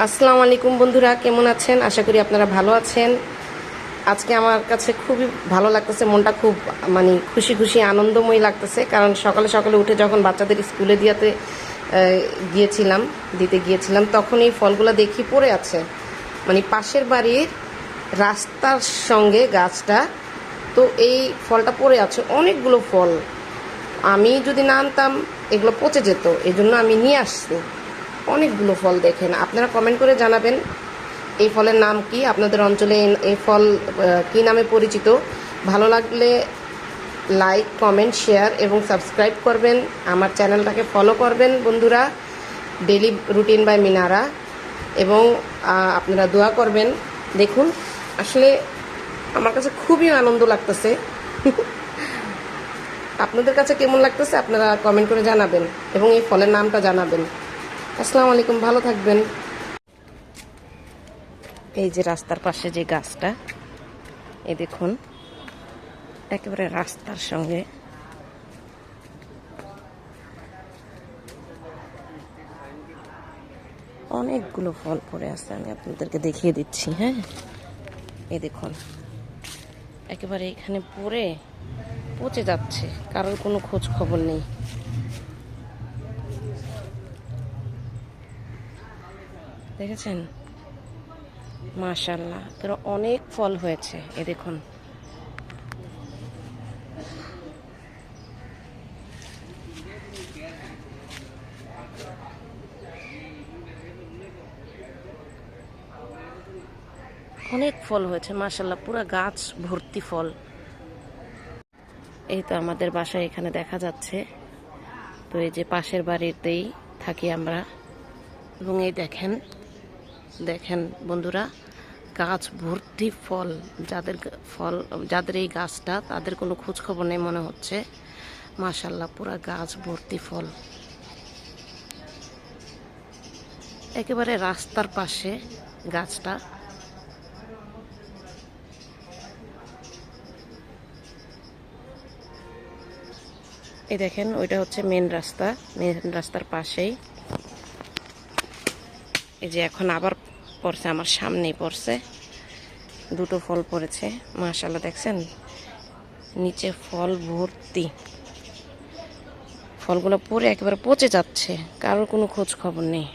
আসসালামু আলাইকুম বন্ধুরা, কেমন আছেন? আশা করি আপনারা ভালো আছেন। আজকে আমার কাছে খুবই ভালো লাগতেছে, মনটা খুব খুশি খুশি আনন্দময় লাগতেছে। কারণ সকালে সকালে উঠে যখন বাচ্চাদের স্কুলে দিতে গিয়েছিলাম তখন এই ফলগুলো দেখি পড়ে আছে, পাশের বাড়ির রাস্তার সঙ্গে গাছটা। তো এই ফলটা পড়ে আছে, অনেকগুলো ফল। আমি যদি না আনতাম এগুলো পচে যেত, এই জন্য আমি নিয়ে আসছি অনেকগুলো ফল। দেখেন, আপনারা কমেন্ট করে জানাবেন এই ফলের নাম কি, আপনাদের অঞ্চলে এই ফল কি নামে পরিচিত। ভালো লাগলে লাইক, কমেন্ট, শেয়ার এবং সাবস্ক্রাইব করবেন। আমার চ্যানেলটাকে ফলো করবেন বন্ধুরা, ডেইলি রুটিন বাই মিনারা। এবং আপনারা দোয়া করবেন। দেখুন, আসলে আমার কাছে খুবই আনন্দ লাগতেছে। আপনাদের কাছে কেমন লাগতেছে আপনারা কমেন্ট করে জানাবেন এবং এই ফলের নামটা জানাবেন। আসসালামু আলাইকুম, ভালো থাকবেন। এই যে রাস্তার পাশে যে গাছটা, এই দেখুন, একেবারে রাস্তার সঙ্গে। অনেকগুলো ফল পড়ে আছে, আমি আপনাদেরকে দেখিয়ে দিচ্ছি। হ্যাঁ, এই দেখুন, একেবারে এখানে পড়ে পচে যাচ্ছে, কারোর কোনো খোঁজ খবর নেই। দেখেছেন? মাশাআল্লাহ, তোর অনেক ফল হয়েছে। এ দেখুন, অনেক ফল হয়েছে মাশাআল্লাহ, পুরো গাছ ভর্তি ফল। এই তো আমাদের বাসায় এখানে দেখা যাচ্ছে। তো এই যে পাশের বাড়িতেই থাকি আমরা। এবং এই দেখেন দেখেন বন্ধুরা, গাছ ভর্তি ফল। যাদের এই গাছটা, তাদের কোনো খোঁজ খবর নেই মনে হচ্ছে। মাশাআল্লাহ, পুরা গাছ ভর্তি ফল, একেবারে রাস্তার পাশে গাছটা। এই দেখেন, ওইটা হচ্ছে মেন রাস্তা, মেন রাস্তার পাশেই। এই যে এখন আবার পড়ছে, আমার সামনেই পড়ছে, দুটো ফল পড়েছে। মাশাআল্লাহ, দেখছেন নিচে ফল ভর্তি। ফলগুলো পড়ে একেবারে পচে যাচ্ছে, কারোর কোনো খোঁজ খবর নেই।